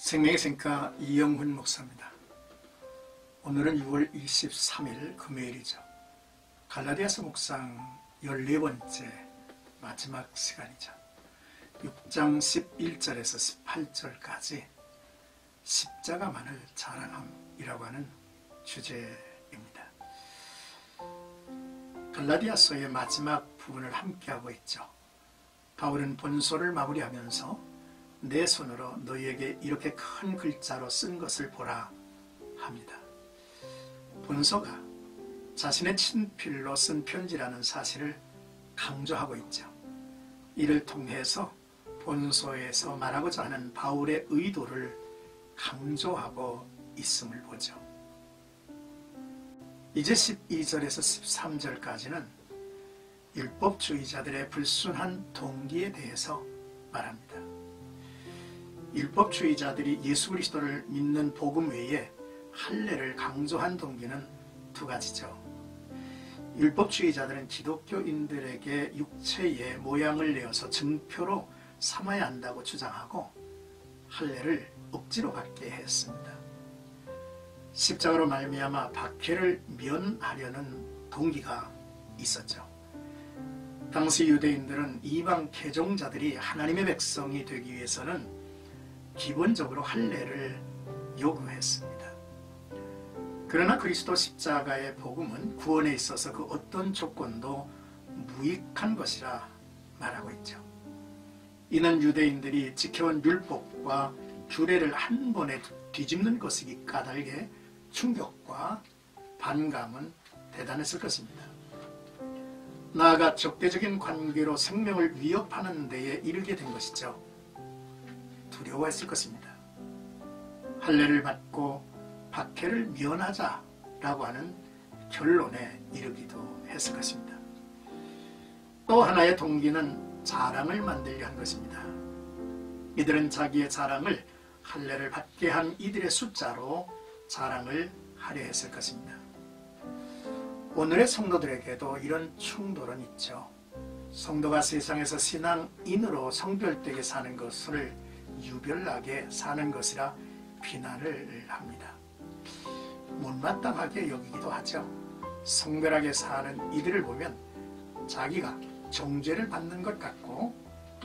생명의 생가 이영훈 목사입니다. 오늘은 6월 23일 금요일이죠. 갈라디아서 묵상 14번째 마지막 시간이죠. 6장 11절에서 18절까지 십자가만을 자랑함이라고 하는 주제입니다. 갈라디아서의 마지막 부분을 함께하고 있죠. 바울은 본서를 마무리하면서 내 손으로 너희에게 이렇게 큰 글자로 쓴 것을 보라 합니다. 본서가 자신의 친필로 쓴 편지라는 사실을 강조하고 있죠. 이를 통해서 본서에서 말하고자 하는 바울의 의도를 강조하고 있음을 보죠. 이제 12절에서 13절까지는 율법주의자들의 불순한 동기에 대해서 말합니다. 율법주의자들이 예수 그리스도를 믿는 복음 외에 할례를 강조한 동기는 두 가지죠. 율법주의자들은 기독교인들에게 육체의 모양을 내어서 증표로 삼아야 한다고 주장하고 할례를 억지로 받게 했습니다. 십자가로 말미암아 박해를 면하려는 동기가 있었죠. 당시 유대인들은 이방 개종자들이 하나님의 백성이 되기 위해서는 기본적으로 할례를 요구했습니다. 그러나 그리스도 십자가의 복음은 구원에 있어서 그 어떤 조건도 무익한 것이라 말하고 있죠. 이는 유대인들이 지켜온 율법과 규례를 한 번에 뒤집는 것이기 까닭에 충격과 반감은 대단했을 것입니다. 나아가 적대적인 관계로 생명을 위협하는 데에 이르게 된 것이죠. 두려워했을 것입니다. 할례를 받고 박해를 면하자라고 하는 결론에 이르기도 했을 것입니다. 또 하나의 동기는 자랑을 만들려 한 것입니다. 이들은 자기의 자랑을 할례를 받게 한 이들의 숫자로 자랑을 하려 했을 것입니다. 오늘의 성도들에게도 이런 충돌은 있죠. 성도가 세상에서 신앙인으로 성별되게 사는 것을 유별나게 사는 것이라 비난을 합니다. 못마땅하게 여기기도 하죠. 성별하게 사는 이들을 보면 자기가 정죄를 받는 것 같고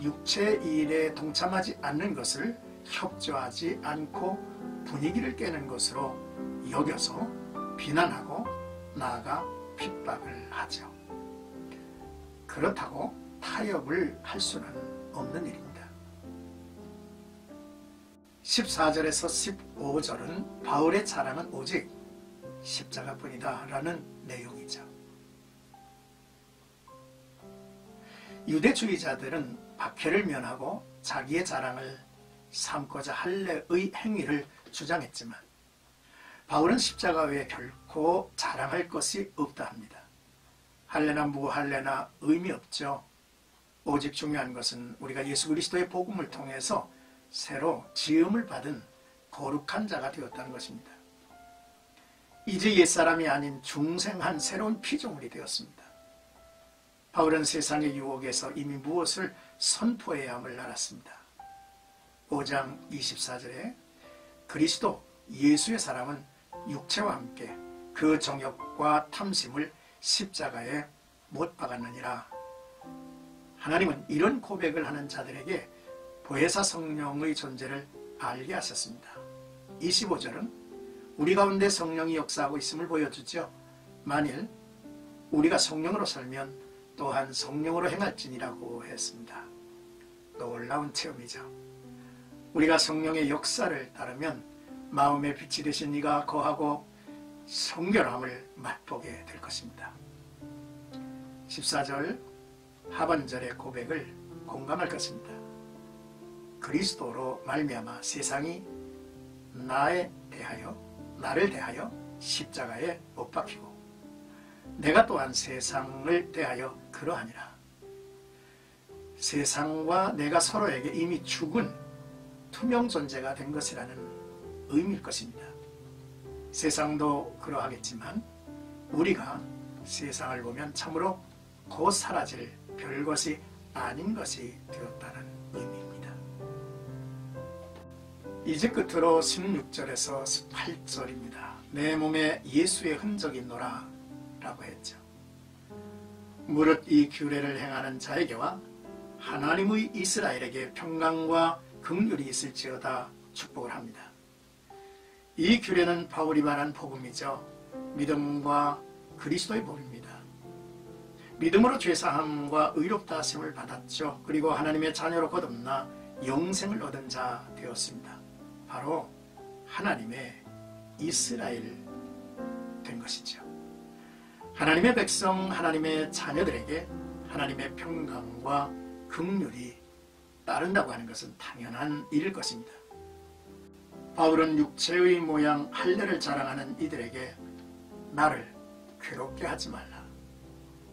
육체의 일에 동참하지 않는 것을 협조하지 않고 분위기를 깨는 것으로 여겨서 비난하고 나아가 핍박을 하죠. 그렇다고 타협을 할 수는 없는 일입니다. 14절에서 15절은 바울의 자랑은 오직 십자가뿐이다 라는 내용이죠. 유대주의자들은 박해를 면하고 자기의 자랑을 삼고자 할례의 행위를 주장했지만 바울은 십자가 외에 결코 자랑할 것이 없다 합니다. 할례나 무할례나 의미 없죠. 오직 중요한 것은 우리가 예수 그리스도의 복음을 통해서 새로 지음을 받은 거룩한 자가 되었다는 것입니다. 이제 옛사람이 아닌 중생한 새로운 피조물이 되었습니다. 바울은 세상의 유혹에서 이미 무엇을 선포해야 함을 알았습니다. 5장 24절에 그리스도 예수의 사람은 육체와 함께 그 정욕과 탐심을 십자가에 못 박았느니라. 하나님은 이런 고백을 하는 자들에게 보혜사 성령의 존재를 알게 하셨습니다. 25절은 우리 가운데 성령이 역사하고 있음을 보여주죠. 만일 우리가 성령으로 살면 또한 성령으로 행할지니라고 했습니다. 놀라운 체험이죠. 우리가 성령의 역사를 따르면 마음의 빛이 되신 이가 거하고 성결함을 맛보게 될 것입니다. 14절 하반절의 고백을 공감할 것입니다. 그리스도로 말미암아 세상이 나를 대하여 십자가에 못 박히고 내가 또한 세상을 대하여 그러하니라. 세상과 내가 서로에게 이미 죽은 투명 존재가 된 것이라는 의미일 것입니다. 세상도 그러하겠지만 우리가 세상을 보면 참으로 곧 사라질 별것이 아닌 것이 되었다는 의미입니다. 이제 끝으로 16절에서 18절입니다. 내 몸에 예수의 흔적이 있노라 라고 했죠. 무릇 이 규례를 행하는 자에게와 하나님의 이스라엘에게 평강과 긍휼이 있을지어다 축복을 합니다. 이 규례는 바울이 말한 복음이죠. 믿음과 그리스도의 복입니다. 믿음으로 죄사함과 의롭다 하심을 받았죠. 그리고 하나님의 자녀로 거듭나 영생을 얻은 자 되었습니다. 바로 하나님의 이스라엘 된 것이죠. 하나님의 백성, 하나님의 자녀들에게 하나님의 평강과 긍휼이 따른다고 하는 것은 당연한 일일 것입니다. 바울은 육체의 모양 할례를 자랑하는 이들에게 나를 괴롭게 하지 말라.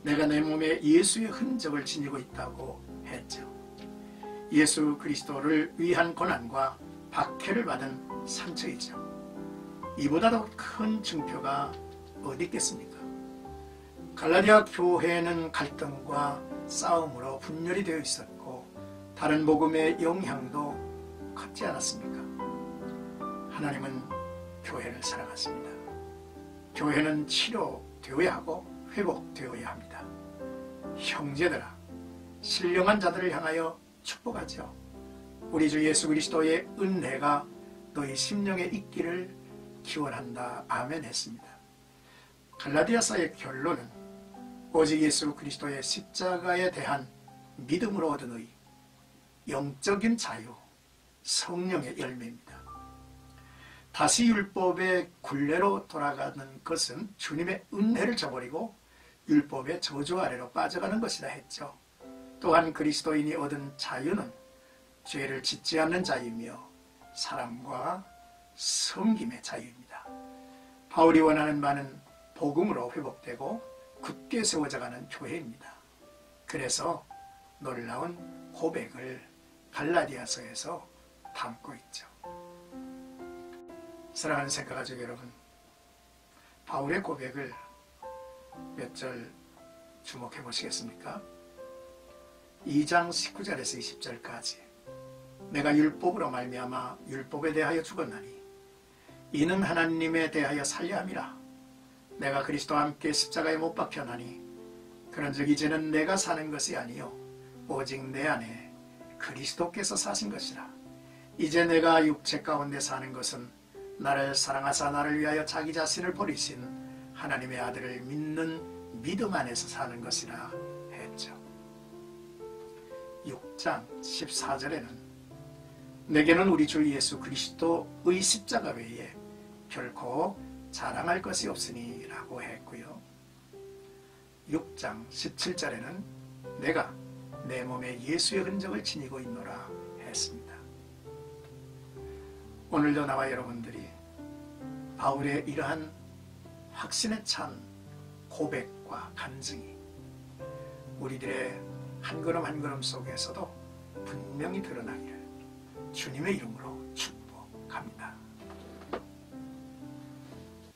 내가 내 몸에 예수의 흔적을 지니고 있다고 했죠. 예수 그리스도를 위한 고난과 박해를 받은 상처이죠. 이보다도 큰 증표가 어디 있겠습니까? 갈라디아 교회는 갈등과 싸움으로 분열이 되어 있었고 다른 복음의 영향도 컸지 않았습니까? 하나님은 교회를 사랑하십니다. 교회는 치료되어야 하고 회복되어야 합니다. 형제들아, 신령한 자들을 향하여 축복하죠. 우리 주 예수 그리스도의 은혜가 너희 심령에 있기를 기원한다. 아멘 했습니다. 갈라디아서의 결론은 오직 예수 그리스도의 십자가에 대한 믿음으로 얻은 의, 영적인 자유, 성령의 열매입니다. 다시 율법의 굴레로 돌아가는 것은 주님의 은혜를 저버리고 율법의 저주 아래로 빠져가는 것이라 했죠. 또한 그리스도인이 얻은 자유는 죄를 짓지 않는 자유이며 사랑과 섬김의 자유입니다. 바울이 원하는 바는 복음으로 회복되고 굳게 세워져가는 교회입니다. 그래서 놀라운 고백을 갈라디아서에서 담고 있죠. 사랑하는 생각가족 여러분, 바울의 고백을 몇 절 주목해 보시겠습니까? 2장 19절에서 20절까지 내가 율법으로 말미암아 율법에 대하여 죽었나니 이는 하나님에 대하여 살려 함이라. 내가 그리스도와 함께 십자가에 못 박혔나니 그런즉 이제는 내가 사는 것이 아니요 오직 내 안에 그리스도께서 사신 것이라. 이제 내가 육체 가운데 사는 것은 나를 사랑하사 나를 위하여 자기 자신을 버리신 하나님의 아들을 믿는 믿음 안에서 사는 것이라 했죠. 6장 14절에는 내게는 우리 주 예수 그리스도의 십자가 외에 결코 자랑할 것이 없으니 라고 했고요. 6장 17절에는 내가 내 몸에 예수의 흔적을 지니고 있노라 했습니다. 오늘도 나와 여러분들이 바울의 이러한 확신에 찬 고백과 간증이 우리들의 한 걸음 한 걸음 속에서도 분명히 드러나기를 주님의 이름으로 축복합니다.